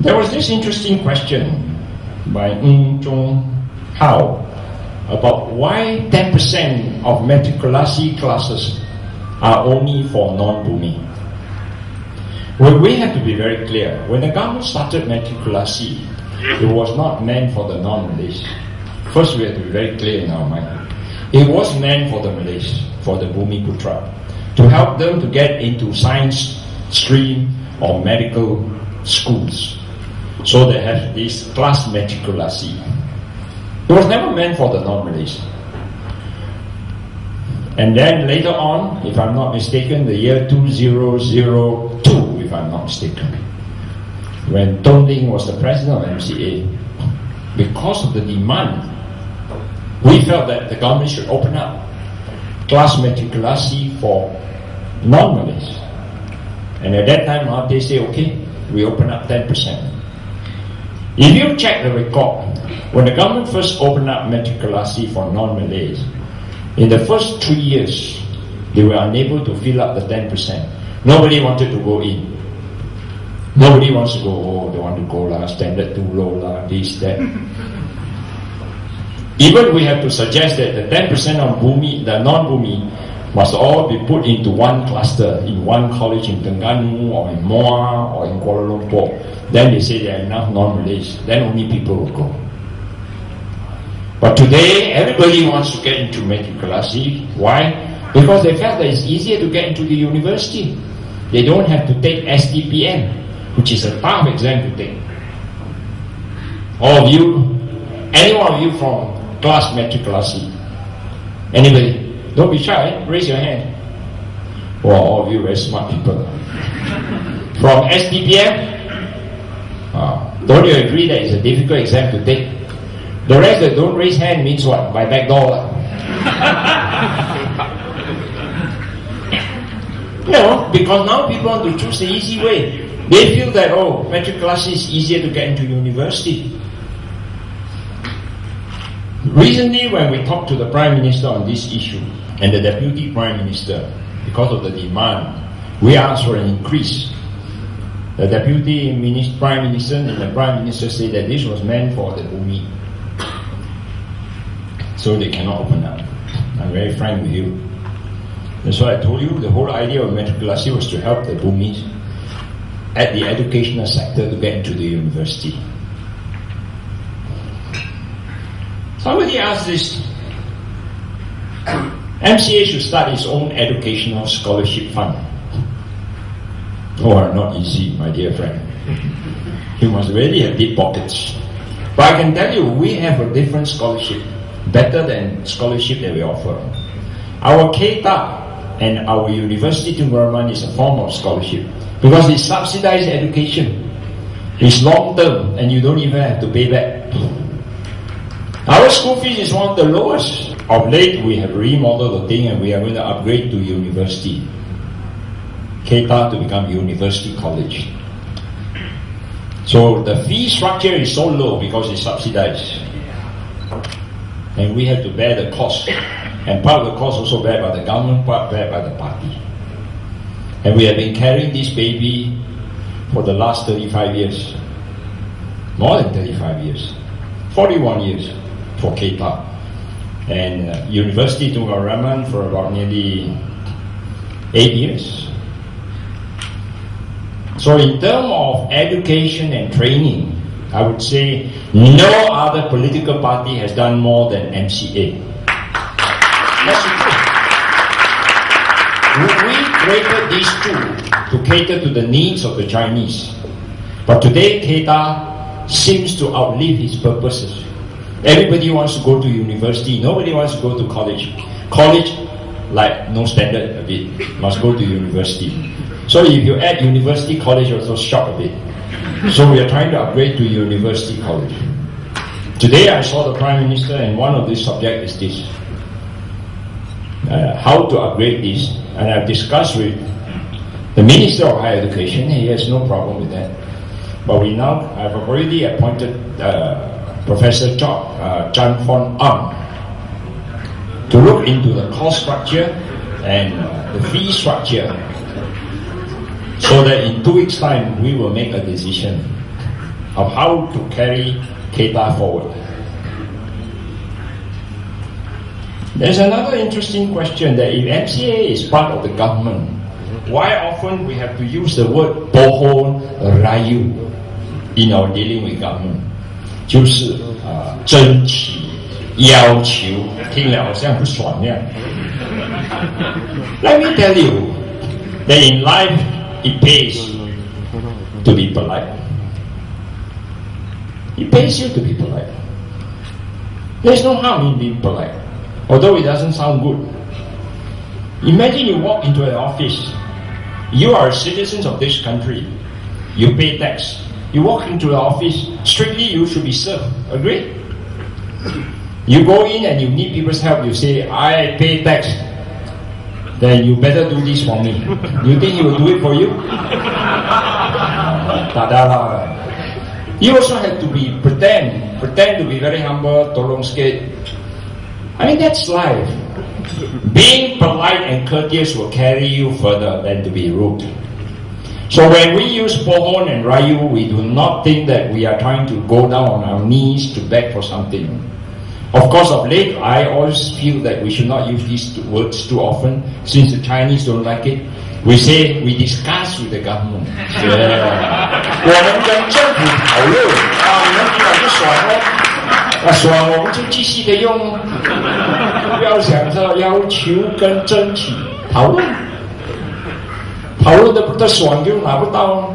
There was this interesting question by Zhong Hao about why 10% of matriculasi classes are only for non-Bumi. Well, we have to be very clear. When the government started matriculasi, it was not meant for the non-Malays. First, we have to be very clear in our mind. It was meant for the Malays, for the Bumi Putra, to help them to get into science stream or medical schools. So they have this class matriculasi. It was never meant for the non-Malays. And then later on, if I'm not mistaken, the year 2002, if I'm not mistaken, when Tong Ling was the president of MCA, because of the demand, we felt that the government should open up class matriculasi for non-Malays. And at that time, they say, okay, we open up 10%. If you check the record, when the government first opened up matriculasi for non-Malays, in the first 3 years, they were unable to fill up the 10%. Nobody wanted to go in. Nobody wants to go, oh, they want to go, standard too low, this, that. Even we have to suggest that the 10% of Bumi, the non-Bumi, must all be put into one cluster, in one college in Terengganu, or in Muar, or in Kuala Lumpur. Then they say there are enough non-Malays, then only people will go. But today, everybody wants to get into matriculasi. Why? Because they felt that it's easier to get into the university. They don't have to take STPM, which is a tough exam to take. All of you, any one of you from class matriculasi? Anybody? Don't be shy, raise your hand. Well, all of you very smart people. From STPM? Don't you agree that it's a difficult exam to take? The rest that don't raise hand means what? By back door. Because now people want to choose the easy way. They feel that, oh, matriculasi is easier to get into university. Recently, when we talked to the Prime Minister on this issue, and the Deputy Prime Minister, because of the demand, we asked for an increase. The Deputy Prime Minister and the Prime Minister said that this was meant for the Bumi. So they cannot open up. I'm very frank with you. That's why I told you the whole idea of matriculasi was to help the Bumis at the educational sector to get into the university. Somebody asked this, MCA should start its own educational scholarship fund. Oh, not easy, my dear friend. You must really have deep pockets. But I can tell you, we have a different scholarship, better than scholarship that we offer. Our KTA and our university environment is a form of scholarship because it's subsidized education. It's long term and you don't even have to pay back. Our school fees is one of the lowest. Of late, we have remodeled the thing and we are going to upgrade to university. KTA to become university college. So the fee structure is so low because it's subsidized. And we have to bear the cost. And part of the cost also bear by the government, part bear by the party. And we have been carrying this baby for the last 35 years. More than 35 years. 41 years for KTA. And University Tunggal for about nearly 8 years. So in terms of education and training, I would say no other political party has done more than MCA. That's the truth. We created these two to cater to the needs of the Chinese. But today, KTA seems to outlive its purposes. Everybody wants to go to university. Nobody wants to go to college. College, like no standard a bit, must go to university. So if you add university, college also short a bit. So we are trying to upgrade to university college. Today I saw the Prime Minister and one of these subjects is this. How to upgrade this. And I've discussed with the Minister of Higher Education. He has no problem with that. But I've already appointed Professor Chan Fon Ang to look into the cost structure and the fee structure so that in 2 weeks' time we will make a decision. of how to carry Keita forward. There's another interesting question that if MCA is part of the government, why often we have to use the word pohon rayu in our dealing with government? 就是争取、要求，听了好像不爽那样。Let me tell you that in life it pays to be polite. It pays you to be polite. There's no harm in being polite, although it doesn't sound good. Imagine you walk into an office. You are citizens of this country. You pay tax. You walk into the office. Strictly, you should be served. Agree? You go in and you need people's help. You say, I pay tax. Then you better do this for me. You think he will do it for you? You also have to be pretend to be very humble, tolong sikit. I mean, that's life. Being polite and courteous will carry you further than to be rude. So when we use pohon and rayu, we do not think that we are trying to go down on our knees to beg for something. Of course, of late, I always feel that we should not use these words too often, since the Chinese don't like it. We say we discuss with the government. 我们跟政府讨论啊，你们不爽哦，爽我们就继续的用，不要想着要求跟争取讨论，讨论的不得爽就拿不到。